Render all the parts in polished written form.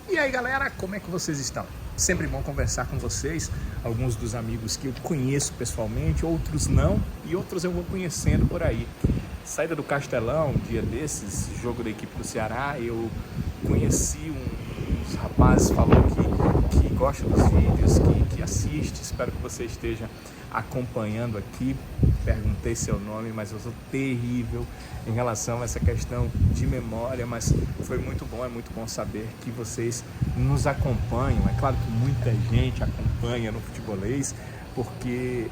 E aí galera, como é que vocês estão? Sempre bom conversar com vocês, alguns dos amigos que eu conheço pessoalmente, outros não, e outros eu vou conhecendo por aí. Saída do Castelão, um dia desses, jogo da equipe do Ceará, eu conheci uns rapazes, falou que gosta dos vídeos, que assiste, espero que você esteja acompanhando aqui. Perguntei seu nome, mas eu sou terrível em relação a essa questão de memória, mas foi muito bom, é muito bom saber que vocês nos acompanham. É claro que muita gente acompanha no Futebolês, porque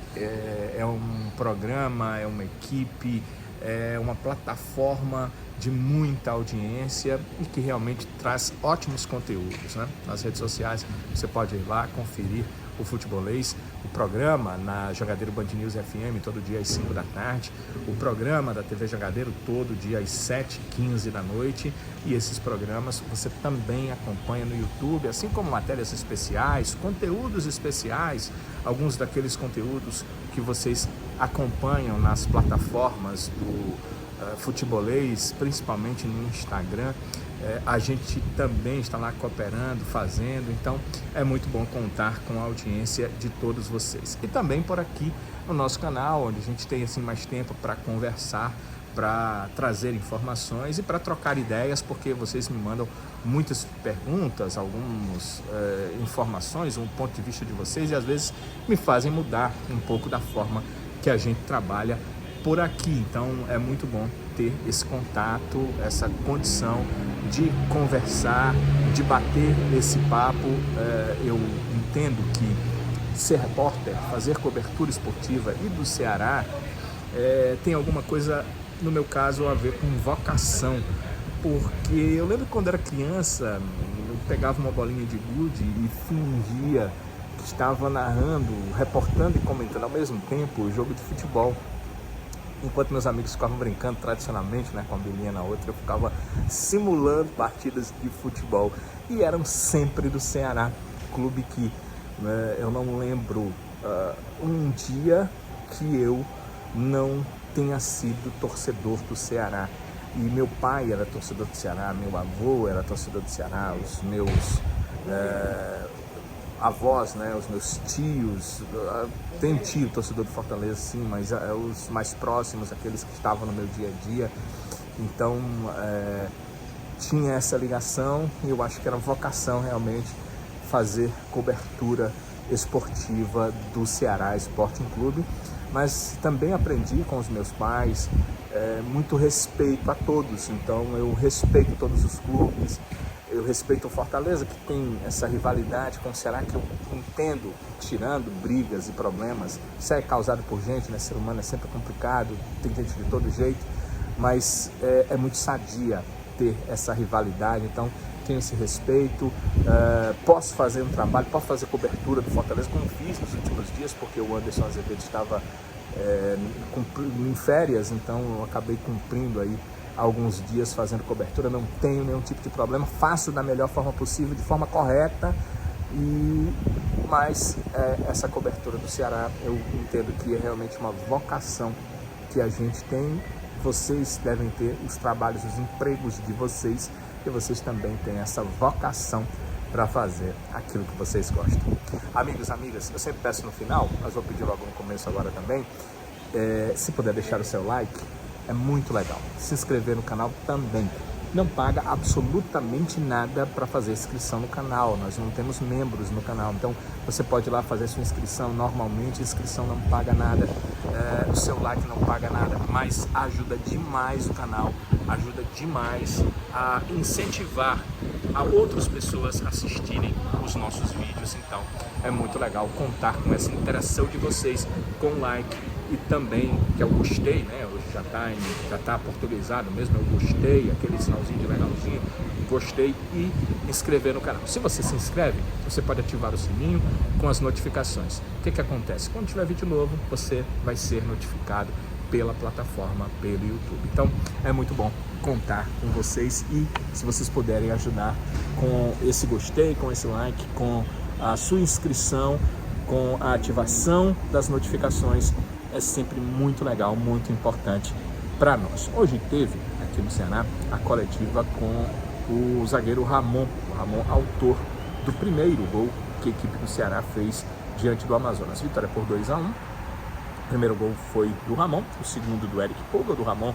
é um programa, é uma equipe, é uma plataforma de muita audiência e que realmente traz ótimos conteúdos, né? Nas redes sociais você pode ir lá conferir o Futebolês, o programa na Jangadeiro Band News FM todo dia às 5 da tarde, o programa da TV Jangadeiro todo dia às 7h15 da noite, e esses programas você também acompanha no YouTube, assim como matérias especiais, conteúdos especiais, alguns daqueles conteúdos que vocês acompanham nas plataformas do Futebolês, principalmente no Instagram. A gente também está lá cooperando, fazendo, então é muito bom contar com a audiência de todos vocês. E também por aqui no nosso canal, onde a gente tem assim mais tempo para conversar, para trazer informações e para trocar ideias, porque vocês me mandam muitas perguntas, algumas informações, um ponto de vista de vocês, e às vezes me fazem mudar um pouco da forma que a gente trabalha por aqui. Então é muito bom ter esse contato, essa condição de conversar, de bater esse papo. Eu entendo que ser repórter, fazer cobertura esportiva e do Ceará tem alguma coisa, no meu caso, a ver com vocação, porque eu lembro que quando era criança eu pegava uma bolinha de gude e fingia que estava narrando, reportando e comentando ao mesmo tempo o jogo de futebol. Enquanto meus amigos ficavam brincando tradicionalmente, né, com a bolinha na outra, eu ficava simulando partidas de futebol. E eram sempre do Ceará, clube que eu não lembro um dia que eu não tenha sido torcedor do Ceará. E meu pai era torcedor do Ceará, meu avô era torcedor do Ceará, os meus avós, né, os meus tios, tem um tio torcedor do Fortaleza sim, mas os mais próximos, aqueles que estavam no meu dia a dia, então tinha essa ligação, e eu acho que era vocação realmente fazer cobertura esportiva do Ceará Sporting Clube, mas também aprendi com os meus pais muito respeito a todos, então eu respeito todos os clubes. Eu respeito o Fortaleza, que tem essa rivalidade com o Ceará, que eu entendo, tirando brigas e problemas. Isso é causado por gente, né? Ser humano é sempre complicado, tem gente de todo jeito, mas é muito sadia ter essa rivalidade, então tenho esse respeito. Posso fazer um trabalho, posso fazer cobertura do Fortaleza, como fiz nos últimos dias, porque o Anderson Azevedo estava em férias, então eu acabei cumprindo aí alguns dias fazendo cobertura, não tenho nenhum tipo de problema, faço da melhor forma possível, de forma correta, mas essa cobertura do Ceará eu entendo que é realmente uma vocação que a gente tem. Vocês devem ter os trabalhos, os empregos de vocês, e vocês também têm essa vocação para fazer aquilo que vocês gostam. Amigos, amigas, eu sempre peço no final, mas vou pedir logo no começo agora também, se puder deixar o seu like, é muito legal. Se inscrever no canal também. Não paga absolutamente nada para fazer inscrição no canal. Nós não temos membros no canal. Então você pode ir lá fazer sua inscrição normalmente. A inscrição não paga nada. O seu like não paga nada. Mas ajuda demais o canal. Ajuda demais a incentivar a outras pessoas a assistirem os nossos vídeos. Então é muito legal contar com essa interação de vocês com o like. E também, que é o gostei, né? Hoje já tá portuguesado mesmo, eu gostei, aquele sinalzinho de legalzinho, gostei, e inscrever no canal. Se você se inscreve, você pode ativar o sininho com as notificações. O que acontece? Quando tiver vídeo novo, você vai ser notificado pela plataforma, pelo YouTube. Então, é muito bom contar com vocês, e se vocês puderem ajudar com esse gostei, com esse like, com a sua inscrição, com a ativação das notificações, é sempre muito legal, muito importante para nós. Hoje teve aqui no Ceará a coletiva com o zagueiro Ramon, autor do primeiro gol que a equipe do Ceará fez diante do Amazonas. Vitória por 2-1. O primeiro gol foi do Ramon, o segundo do Eric Pulga, do Ramon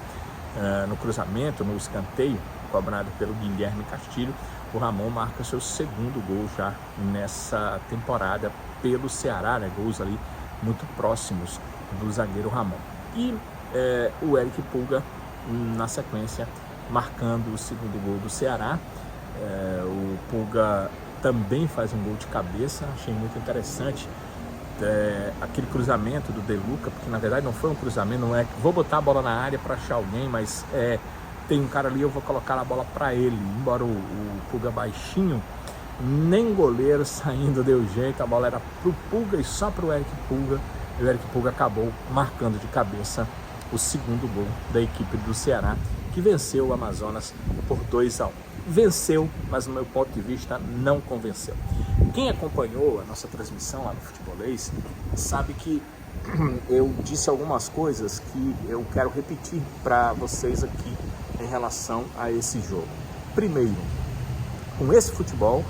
no cruzamento, no escanteio, cobrado pelo Guilherme Castilho. O Ramon marca seu segundo gol já nessa temporada pelo Ceará, né? Gols ali muito próximos do zagueiro Ramon. E o Eric Pulga, na sequência, marcando o segundo gol do Ceará. O Pulga também faz um gol de cabeça, achei muito interessante aquele cruzamento do De Luca, porque na verdade não foi um cruzamento, não é que vou botar a bola na área para achar alguém, mas tem um cara ali, eu vou colocar a bola para ele. Embora o Pulga baixinho, nem goleiro saindo deu jeito, a bola era pro Pulga e só pro Eric Pulga, e o Eric Pulga acabou marcando de cabeça o segundo gol da equipe do Ceará, que venceu o Amazonas por 2-1. Venceu, mas no meu ponto de vista não convenceu. Quem acompanhou a nossa transmissão lá no Futebolês sabe que eu disse algumas coisas que eu quero repetir para vocês aqui em relação a esse jogo. Primeiro, com esse futebol,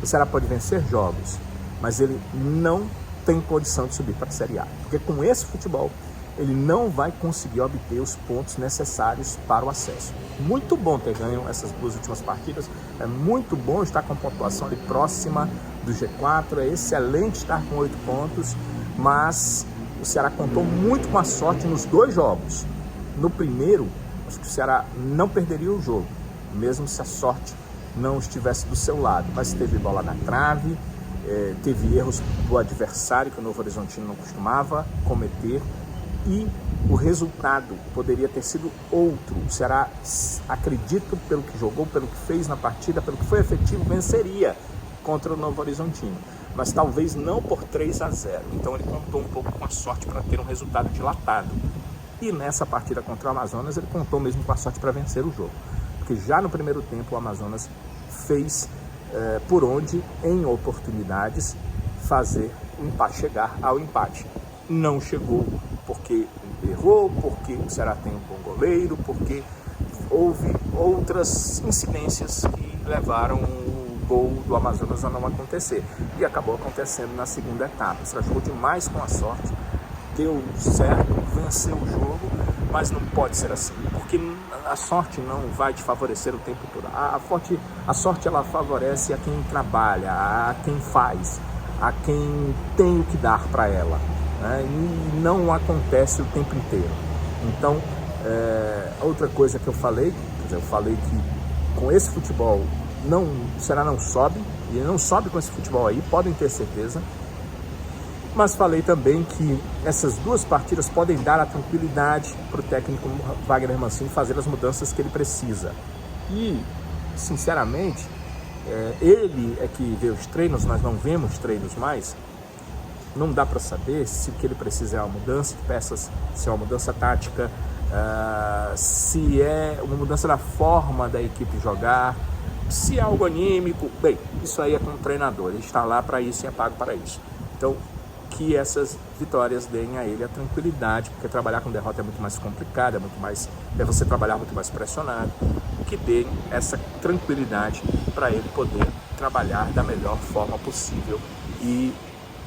o Ceará pode vencer jogos, mas ele não tem condição de subir para a Série A, porque com esse futebol ele não vai conseguir obter os pontos necessários para o acesso. Muito bom ter ganho essas duas últimas partidas, é muito bom estar com a pontuação ali próxima do G4, é excelente estar com 8 pontos, mas o Ceará contou muito com a sorte nos dois jogos. No primeiro, acho que o Ceará não perderia o jogo, mesmo se a sorte não estivesse do seu lado, mas teve bola na trave, teve erros do adversário que o Novo Horizontino não costumava cometer, e o resultado poderia ter sido outro. O Ceará, acredito, pelo que jogou, pelo que fez na partida, pelo que foi efetivo, venceria contra o Novo Horizontino, mas talvez não por 3-0. Então ele contou um pouco com a sorte para ter um resultado dilatado. E nessa partida contra o Amazonas ele contou mesmo com a sorte para vencer o jogo, porque já no primeiro tempo o Amazonas fez por onde, em oportunidades, fazer o empate, chegar ao empate. Não chegou porque errou, porque o Ceará tem um bom goleiro, porque houve outras incidências que levaram o gol do Amazonas a não acontecer. E acabou acontecendo na segunda etapa. O Ceará jogou demais com a sorte, deu certo, venceu o jogo, mas não pode ser assim, porque a sorte não vai te favorecer o tempo todo. A sorte ela favorece a quem trabalha, a quem faz, a quem tem o que dar para ela, né? E não acontece o tempo inteiro. Então, outra coisa que eu falei que com esse futebol o Ceará não sobe, e não sobe com esse futebol aí, podem ter certeza. Mas falei também que essas duas partidas podem dar a tranquilidade para o técnico Wagner Mancini fazer as mudanças que ele precisa. E, sinceramente, ele é que vê os treinos, nós não vemos treinos mais. Não dá para saber se o que ele precisa é uma mudança de peças, se é uma mudança tática, se é uma mudança da forma da equipe jogar, se é algo anímico. Bem, isso aí é com o treinador, ele está lá para isso e é pago para isso. Então, que essas vitórias deem a ele a tranquilidade, porque trabalhar com derrota é muito mais complicado, é você trabalhar muito mais pressionado, que deem essa tranquilidade para ele poder trabalhar da melhor forma possível e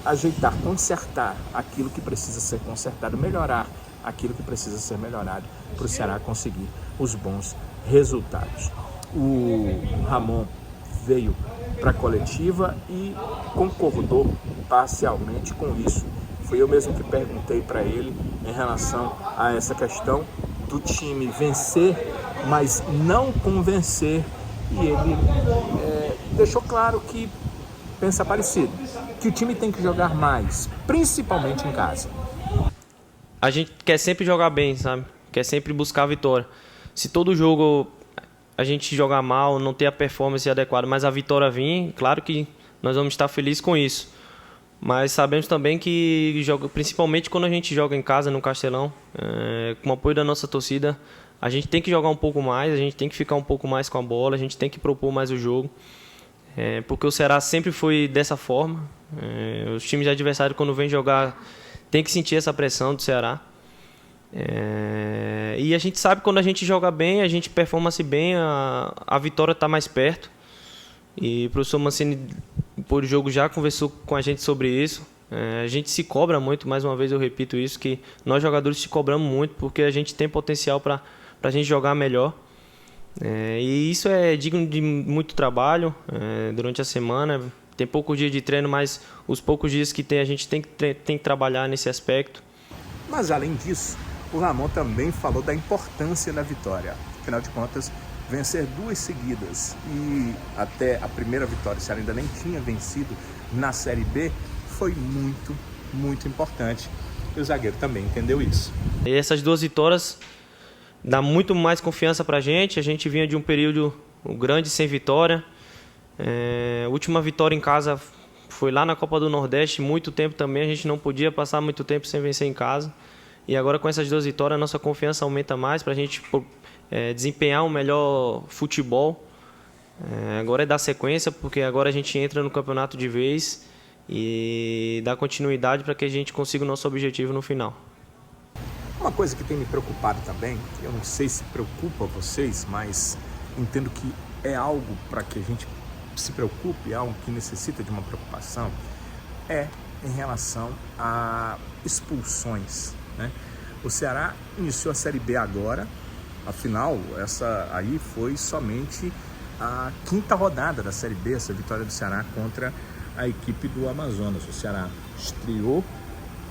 ajeitar, consertar aquilo que precisa ser consertado, melhorar aquilo que precisa ser melhorado para o Ceará conseguir os bons resultados. O Ramon veio para a coletiva e concordou parcialmente com isso. Foi eu mesmo que perguntei para ele em relação a essa questão do time vencer, mas não convencer, e ele deixou claro que pensa parecido, que o time tem que jogar mais, principalmente em casa. A gente quer sempre jogar bem, sabe? Quer sempre buscar a vitória. Se todo jogo a gente jogar mal, não ter a performance adequada, mas a vitória vir, claro que nós vamos estar felizes com isso. Mas sabemos também que, principalmente quando a gente joga em casa, no Castelão, com o apoio da nossa torcida, a gente tem que jogar um pouco mais, a gente tem que ficar um pouco mais com a bola, a gente tem que propor mais o jogo. Porque o Ceará sempre foi dessa forma. Os times adversários, quando vêm jogar, tem que sentir essa pressão do Ceará. E a gente sabe que quando a gente joga bem, a gente performance bem, a vitória está mais perto. E o professor Mancini, por jogo, já conversou com a gente sobre isso. A gente se cobra muito, mais uma vez eu repito isso, que nós jogadores se cobramos muito porque a gente tem potencial para a gente jogar melhor. E isso é digno de muito trabalho durante a semana. Tem poucos dias de treino, mas os poucos dias que tem a gente tem que trabalhar nesse aspecto. Mas além disso, o Ramon também falou da importância da vitória. Afinal de contas, vencer 2 seguidas e até a primeira vitória, o Ceará ainda nem tinha vencido na Série B, foi muito, muito importante. E o zagueiro também entendeu isso. E essas 2 vitórias dá muito mais confiança pra gente. A gente vinha de um período grande sem vitória. A última vitória em casa foi lá na Copa do Nordeste, muito tempo também. A gente não podia passar muito tempo sem vencer em casa. E agora com essas 2 vitórias, a nossa confiança aumenta mais pra gente desempenhar um melhor futebol. Agora é dar sequência, porque agora a gente entra no campeonato de vez e dar continuidade para que a gente consiga o nosso objetivo no final. Uma coisa que tem me preocupado também, eu não sei se preocupa vocês, mas entendo que é algo para que a gente se preocupe, é algo que necessita de uma preocupação, em relação a expulsões, né? O Ceará iniciou a Série B agora, afinal, essa aí foi somente a 5ª rodada da Série B, essa vitória do Ceará contra a equipe do Amazonas. O Ceará estreou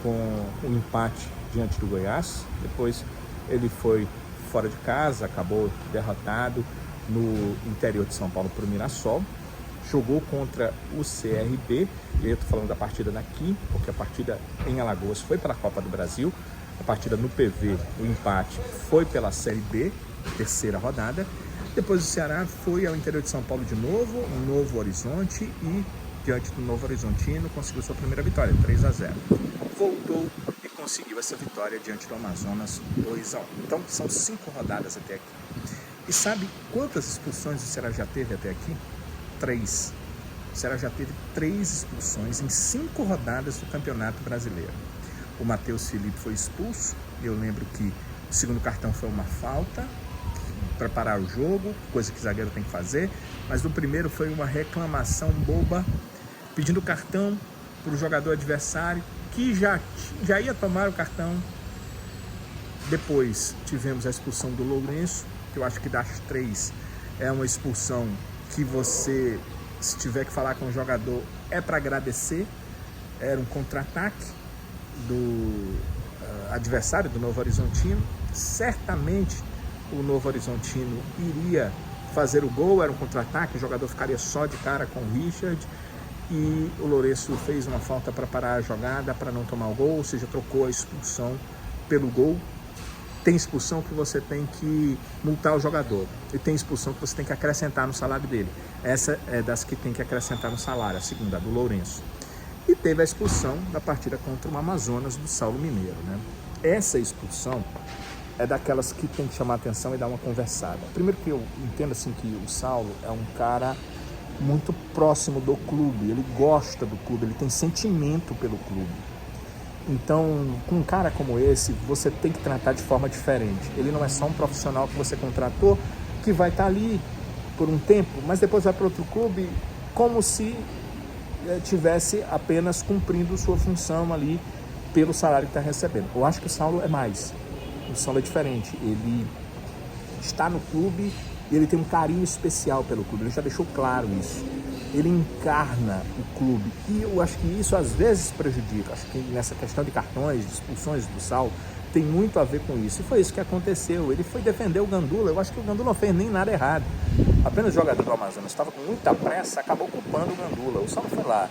com um empate diante do Goiás, depois ele foi fora de casa, acabou derrotado no interior de São Paulo para o Mirassol, jogou contra o CRB, e eu estou falando da partida daqui, porque a partida em Alagoas foi pela Copa do Brasil, a partida no PV, o empate, foi pela Série B, 3ª rodada. Depois o Ceará foi ao interior de São Paulo de novo, no Novo Horizonte, e diante do Novo Horizontino conseguiu sua primeira vitória, 3-0. Voltou e conseguiu essa vitória diante do Amazonas, 2-1. Então são 5 rodadas até aqui. E sabe quantas expulsões o Ceará já teve até aqui? 3. O Ceará já teve 3 expulsões em 5 rodadas do Campeonato Brasileiro. O Matheus Felipe foi expulso. Eu lembro que o segundo cartão foi uma falta para parar o jogo, coisa que o zagueiro tem que fazer. Mas no primeiro foi uma reclamação boba, pedindo cartão para o jogador adversário, que já ia tomar o cartão. Depois tivemos a expulsão do Lourenço, que eu acho que das 3 é uma expulsão que você, se tiver que falar com o jogador, é para agradecer. Era um contra-ataque do adversário, do Novo Horizontino. Certamente o Novo Horizontino iria fazer o gol, era um contra-ataque, o jogador ficaria só de cara com o Richard, e o Lourenço fez uma falta para parar a jogada, para não tomar o gol, ou seja, trocou a expulsão pelo gol. Tem expulsão que você tem que multar o jogador, e tem expulsão que você tem que acrescentar no salário dele. Essa é das que tem que acrescentar no salário, a segunda, a do Lourenço. E teve a expulsão da partida contra o Amazonas do Saulo Mineiro, né? Essa expulsão é daquelas que tem que chamar a atenção e dar uma conversada. Primeiro que eu entendo assim que o Saulo é um cara muito próximo do clube, ele gosta do clube, ele tem sentimento pelo clube. Então, com um cara como esse, você tem que tratar de forma diferente. Ele não é só um profissional que você contratou, que vai estar ali por um tempo, mas depois vai para outro clube como se tivesse apenas cumprindo sua função ali pelo salário que está recebendo. Eu acho que o Saulo é mais. O Saulo é diferente. Ele está no clube e ele tem um carinho especial pelo clube. Ele já deixou claro isso. Ele encarna o clube. E eu acho que isso às vezes prejudica. Acho que nessa questão de cartões, de expulsões do Saulo, tem muito a ver com isso. E foi isso que aconteceu. Ele foi defender o Gandula. Eu acho que o Gandula não fez nem nada errado. Apenas o jogador do Amazonas estava com muita pressa, acabou culpando o Gandula. O Saulo foi lá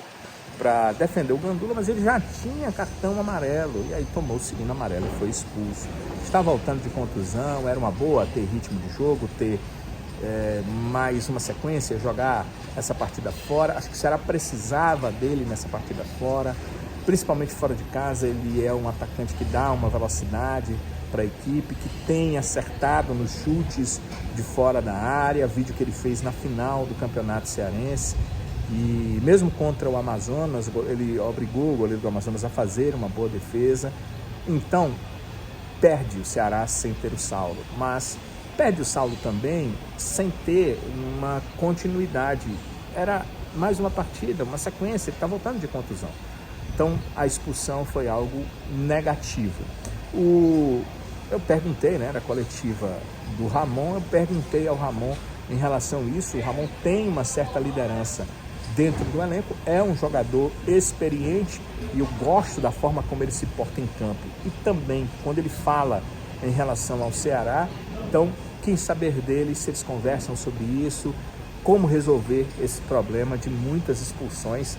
para defender o Gandula, mas ele já tinha cartão amarelo. E aí tomou o segundo amarelo e foi expulso. Está voltando de contusão. Era uma boa ter ritmo de jogo, ter mais uma sequência, jogar essa partida fora. Acho que o Ceará precisava dele nessa partida fora, principalmente fora de casa. Ele é um atacante que dá uma velocidade para a equipe, que tem acertado nos chutes de fora da área, vídeo que ele fez na final do Campeonato Cearense. E mesmo contra o Amazonas, ele obrigou o goleiro do Amazonas a fazer uma boa defesa. Então, perde o Ceará sem ter o Saulo, mas perde o Saulo também sem ter uma continuidade. Era mais uma partida, uma sequência, ele está voltando de contusão. Então a expulsão foi algo negativo. Eu perguntei, né, na coletiva do Ramon, eu perguntei ao Ramon em relação a isso. O Ramon tem uma certa liderança dentro do elenco, é um jogador experiente e eu gosto da forma como ele se porta em campo. E também, quando ele fala em relação ao Ceará, então, quem saber dele, se eles conversam sobre isso, como resolver esse problema de muitas expulsões.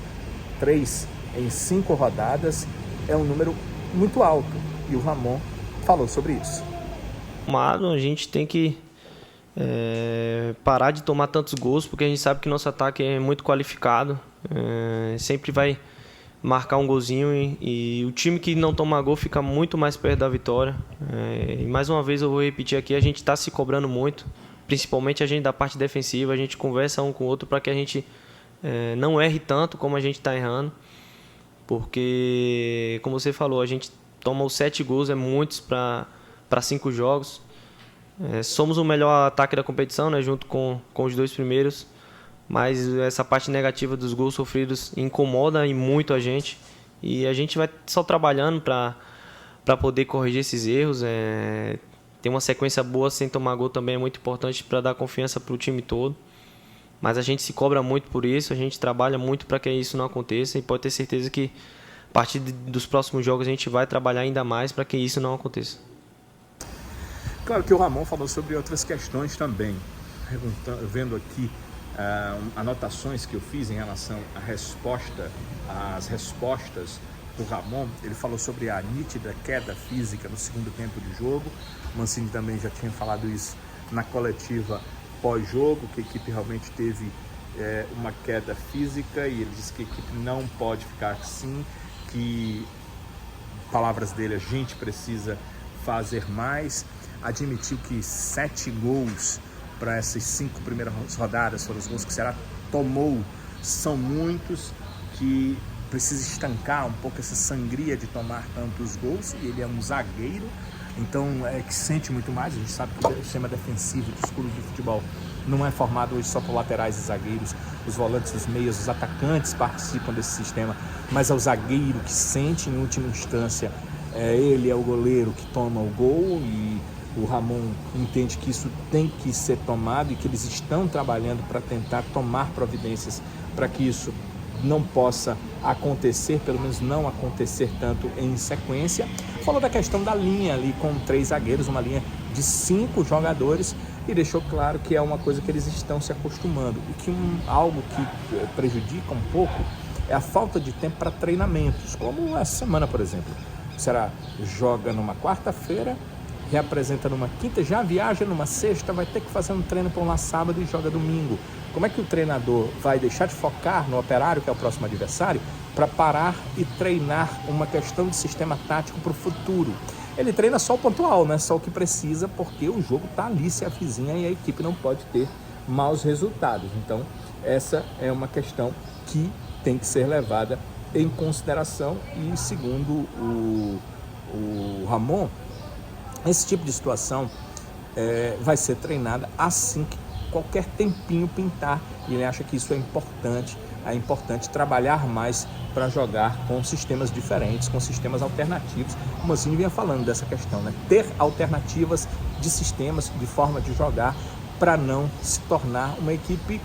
3 em 5 rodadas é um número muito alto e o Ramon falou sobre isso. A gente tem que parar de tomar tantos gols, porque a gente sabe que nosso ataque é muito qualificado, sempre vai marcar um golzinho e o time que não toma gol fica muito mais perto da vitória. E mais uma vez eu vou repetir aqui, a gente está se cobrando muito, principalmente a gente da parte defensiva, a gente conversa um com o outro para que a gente não erre tanto como a gente está errando, porque, como você falou, a gente toma os 7 gols, é muitos para 5 jogos. Somos o melhor ataque da competição, né, junto com os 2 primeiros, mas essa parte negativa dos gols sofridos incomoda e muito a gente, e a gente vai só trabalhando para poder corrigir esses erros. Ter uma sequência boa sem tomar gol também é muito importante para dar confiança para o time todo, mas a gente se cobra muito por isso, a gente trabalha muito para que isso não aconteça, e pode ter certeza que a partir dos próximos jogos a gente vai trabalhar ainda mais para que isso não aconteça. Claro que o Ramon falou sobre outras questões também, vendo aqui anotações que eu fiz em relação às respostas do Ramon. Ele falou sobre a nítida queda física no segundo tempo de jogo. O Mancini também já tinha falado isso na coletiva pós-jogo, que a equipe realmente teve uma queda física, e ele disse que a equipe não pode ficar assim, que, palavras dele, a gente precisa fazer mais. Admitiu que 7 gols para essas 5 primeiras rodadas foram os gols que o Ceará tomou, são muitos, que precisa estancar um pouco essa sangria de tomar tantos gols, e ele é um zagueiro, então que sente muito mais. A gente sabe que o sistema defensivo dos clubes de futebol não é formado hoje só por laterais e zagueiros, os volantes, os meias, os atacantes participam desse sistema, mas é o zagueiro que sente, em última instância, ele é o goleiro que toma o gol, e o Ramon entende que isso tem que ser tomado e que eles estão trabalhando para tentar tomar providências para que isso não possa acontecer, pelo menos não acontecer tanto em sequência. Falou da questão da linha ali com 3 zagueiros, uma linha de 5 jogadores, e deixou claro que é uma coisa que eles estão se acostumando, e que algo que prejudica um pouco é a falta de tempo para treinamentos, como essa semana, por exemplo. O Ceará joga numa quarta-feira, reapresenta numa quinta, já viaja numa sexta, vai ter que fazer um treino por lá sábado e joga domingo. Como é que o treinador vai deixar de focar no Operário, que é o próximo adversário, para parar e treinar uma questão de sistema tático para o futuro? Ele treina só o pontual, né? Só o que precisa, porque o jogo está ali, se avizinha, e a equipe não pode ter maus resultados. Então, essa é uma questão que tem que ser levada em consideração, e segundo o Ramon, esse tipo de situação vai ser treinada assim que qualquer tempinho pintar, e ele acha que isso é importante trabalhar mais para jogar com sistemas diferentes, com sistemas alternativos. O Mancini vinha falando dessa questão, né? Ter alternativas de sistemas, de forma de jogar, para não se tornar uma equipe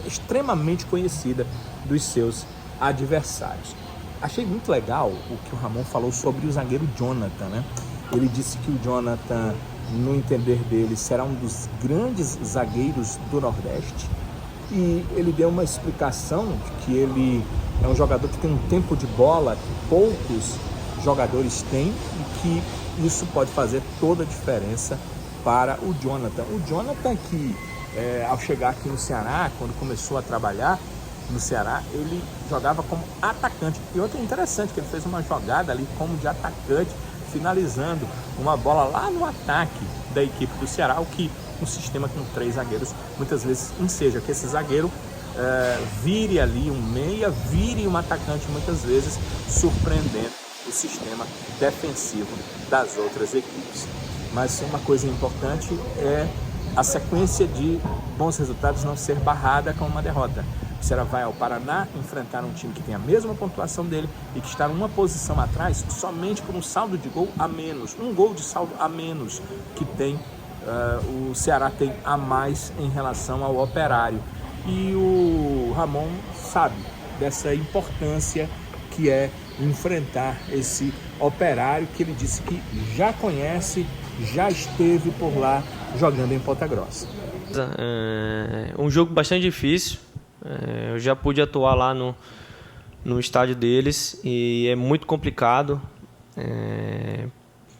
extremamente conhecida dos seus adversários. Achei muito legal o que o Ramon falou sobre o zagueiro Jonathan, né? Ele disse que o Jonathan, no entender dele, será um dos grandes zagueiros do Nordeste, e ele deu uma explicação de que ele é um jogador que tem um tempo de bola que poucos jogadores têm, e que isso pode fazer toda a diferença para o Jonathan. O Jonathan que, ao chegar aqui no Ceará, quando começou a trabalhar no Ceará, ele jogava como atacante. E outra interessante, que ele fez uma jogada ali como de atacante, finalizando uma bola lá no ataque da equipe do Ceará, o que um sistema com 3 zagueiros muitas vezes enseja, que esse zagueiro vire ali um meia, vire um atacante, muitas vezes surpreendendo o sistema defensivo das outras equipes. Mas uma coisa importante é a sequência de bons resultados não ser barrada com uma derrota. O Ceará vai ao Paraná enfrentar um time que tem a mesma pontuação dele e que está numa posição atrás somente por um saldo de gol a menos, um gol de saldo a menos que tem o Ceará tem a mais em relação ao Operário. E o Ramon sabe dessa importância que é enfrentar esse Operário que ele disse que já conhece, já esteve por lá jogando em Ponta Grossa. Um jogo bastante difícil. Eu já pude atuar lá no estádio deles e é muito complicado.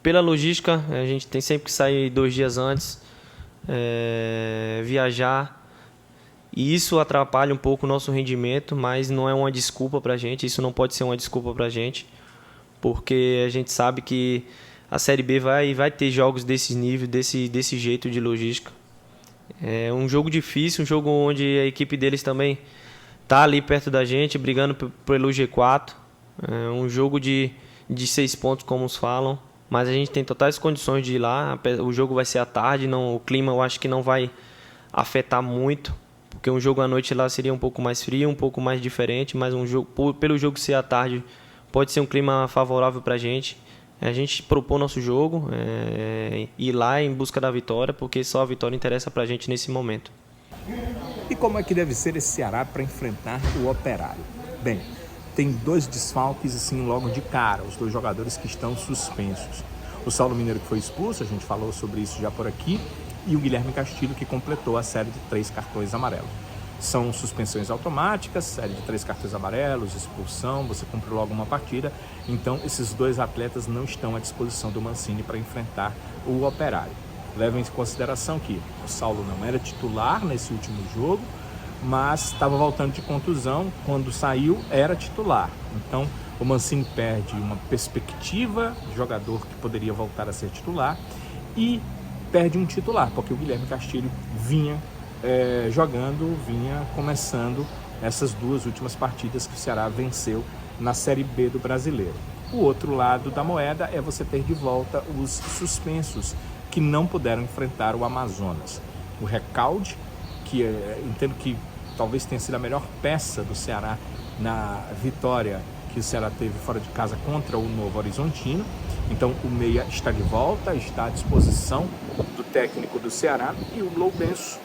Pela logística, a gente tem sempre que sair 2 dias antes, viajar, e isso atrapalha um pouco o nosso rendimento, mas não é uma desculpa para a gente, isso não pode ser uma desculpa para a gente, porque a gente sabe que a Série B vai ter jogos desse nível, desse jeito de logística. É um jogo difícil, um jogo onde a equipe deles também está ali perto da gente, brigando pelo G4, um jogo de 6 pontos, como os falam. Mas a gente tem totais condições de ir lá. O jogo vai ser à tarde, o clima eu acho que não vai afetar muito, porque um jogo à noite lá seria um pouco mais frio, um pouco mais diferente, mas pelo jogo ser à tarde pode ser um clima favorável para a gente. A gente propor nosso jogo, ir lá em busca da vitória, porque só a vitória interessa para a gente nesse momento. E como é que deve ser esse Ceará para enfrentar o Operário? Bem, tem 2 desfalques assim logo de cara, os 2 jogadores que estão suspensos. O Saulo Mineiro, que foi expulso, a gente falou sobre isso já por aqui, e o Guilherme Castilho, que completou a série de 3 cartões amarelos. São suspensões automáticas, série de 3 cartões amarelos, expulsão, você cumpre logo uma partida. Então esses 2 atletas não estão à disposição do Mancini para enfrentar o Operário. Levem em consideração que o Saulo não era titular nesse último jogo, mas estava voltando de contusão, quando saiu era titular. Então o Mancini perde uma perspectiva de jogador que poderia voltar a ser titular e perde um titular, porque o Guilherme Castilho vinha vinha começando essas 2 últimas partidas que o Ceará venceu na Série B do Brasileiro. O outro lado da moeda é você ter de volta os suspensos que não puderam enfrentar o Amazonas. O Recalde, que entendo que talvez tenha sido a melhor peça do Ceará na vitória que o Ceará teve fora de casa contra o Novo Horizontino. Então o meia está de volta, está à disposição do técnico do Ceará, e o Lourenço,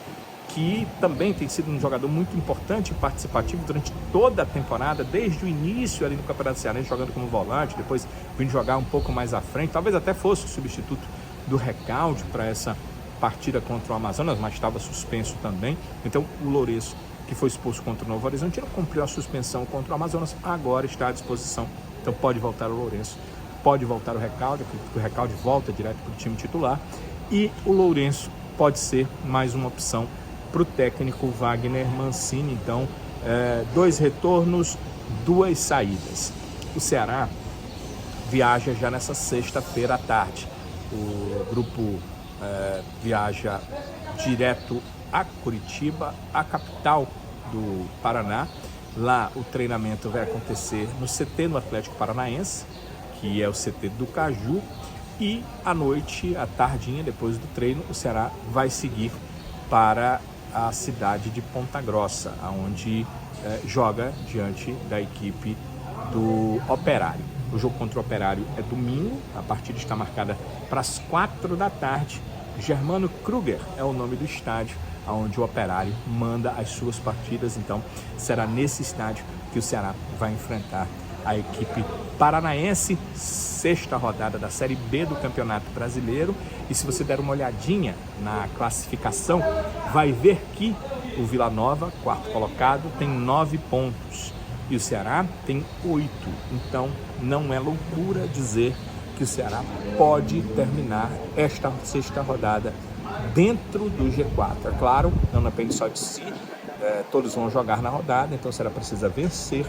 que também tem sido um jogador muito importante e participativo durante toda a temporada, desde o início ali no Campeonato Cearense, jogando como volante, depois vindo jogar um pouco mais à frente, talvez até fosse o substituto do Recalde para essa partida contra o Amazonas, mas estava suspenso também. Então o Lourenço, que foi expulso contra o Novo Horizontino, cumpriu a suspensão contra o Amazonas, agora está à disposição. Então pode voltar o Lourenço, pode voltar o Recalde, porque o Recalde volta direto para o time titular, e o Lourenço pode ser mais uma opção para o técnico Wagner Mancini. Então 2 retornos, 2 saídas. O Ceará viaja já nessa sexta-feira à tarde. O grupo viaja direto a Curitiba, a capital do Paraná. Lá o treinamento vai acontecer no CT no Atlético Paranaense, que é o CT do Caju, e à noite, à tardinha, depois do treino, o Ceará vai seguir para a cidade de Ponta Grossa, onde joga diante da equipe do Operário. O jogo contra o Operário é domingo, a partida está marcada para as 4 da tarde. Germano Kruger é o nome do estádio onde o Operário manda as suas partidas. Então será nesse estádio que o Ceará vai enfrentar a equipe paranaense, 6ª rodada da Série B do Campeonato Brasileiro. E se você der uma olhadinha na classificação, vai ver que o Vila Nova, 4º colocado, tem 9 pontos e o Ceará tem 8. Então não é loucura dizer que o Ceará pode terminar esta 6ª rodada dentro do G4. É claro, não depende só de si, todos vão jogar na rodada, então o Ceará precisa vencer,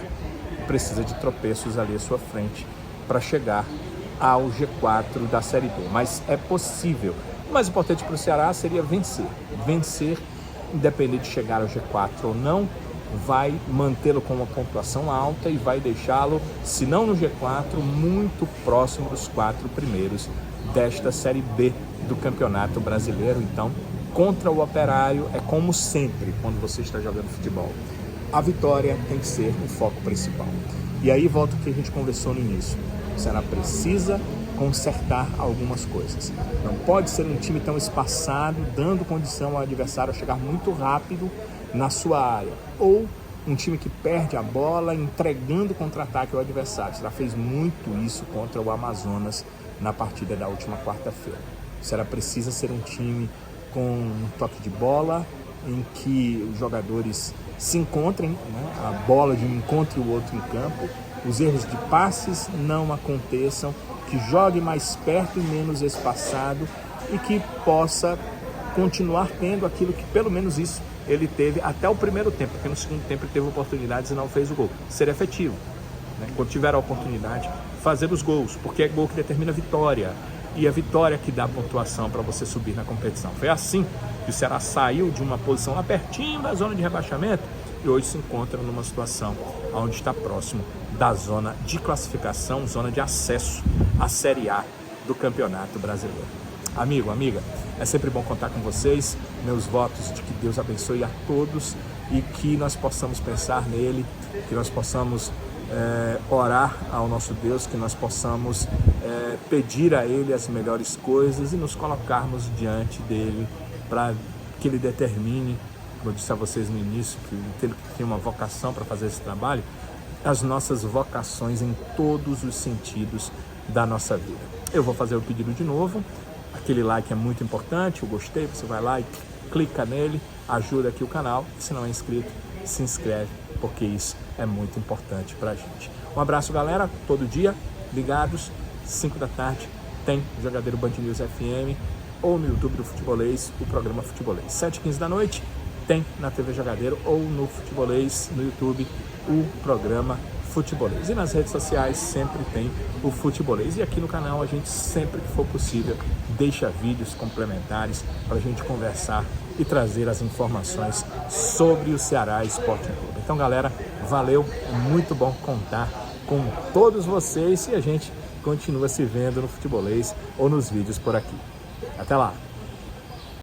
precisa de tropeços ali à sua frente para chegar ao G4 da Série B. Mas é possível. O mais importante para o Ceará seria vencer, independente de chegar ao G4 ou não. vai mantê-lo com uma pontuação alta e vai deixá-lo, se não no G4, muito próximo dos 4 primeiros desta Série B do Campeonato Brasileiro. Então, contra o Operário, é como sempre quando você está jogando futebol. A vitória tem que ser o foco principal. E aí volta o que a gente conversou no início. O Ceará precisa consertar algumas coisas. Não pode ser um time tão espaçado, dando condição ao adversário a chegar muito rápido na sua área. Ou um time que perde a bola, entregando contra-ataque ao adversário. O Ceará fez muito isso contra o Amazonas na partida da última quarta-feira. O Ceará precisa ser um time com um toque de bola, em que os jogadores se encontrem, né? A bola de um encontre o outro em campo, os erros de passes não aconteçam, que jogue mais perto e menos espaçado e que possa continuar tendo aquilo que, pelo menos isso, ele teve até o primeiro tempo, porque no segundo tempo ele teve oportunidades e não fez o gol. Ser efetivo, né? Quando tiver a oportunidade, fazer os gols, porque é gol que determina a vitória. E a vitória que dá pontuação para você subir na competição. Foi assim que o Ceará saiu de uma posição lá pertinho da zona de rebaixamento e hoje se encontra numa situação onde está próximo da zona de classificação, zona de acesso à Série A do Campeonato Brasileiro. Amigo, amiga, é sempre bom contar com vocês. Meus votos de que Deus abençoe a todos e que nós possamos pensar nele, que nós possamos orar ao nosso Deus, que nós possamos pedir a Ele as melhores coisas e nos colocarmos diante dEle para que Ele determine, como eu disse a vocês no início, que Ele tem uma vocação para fazer esse trabalho, as nossas vocações em todos os sentidos da nossa vida. Eu vou fazer o pedido de novo, aquele like é muito importante, o gostei, você vai lá e clica nele, ajuda aqui o canal, se não é inscrito, se inscreve, porque isso é muito importante pra gente. Um abraço, galera, todo dia, ligados, 5 da tarde, tem Jogadeiro Band News FM, ou no YouTube do Futebolês, o programa Futebolês. 7h15 da noite, tem na TV Jogadeiro, ou no Futebolês, no YouTube, o programa Futebolês. E nas redes sociais sempre tem o Futebolês. E aqui no canal a gente, sempre que for possível, deixa vídeos complementares para a gente conversar e trazer as informações sobre o Ceará Esporte Clube. Então, galera, valeu, é muito bom contar com todos vocês e a gente continua se vendo no Futebolês ou nos vídeos por aqui. Até lá!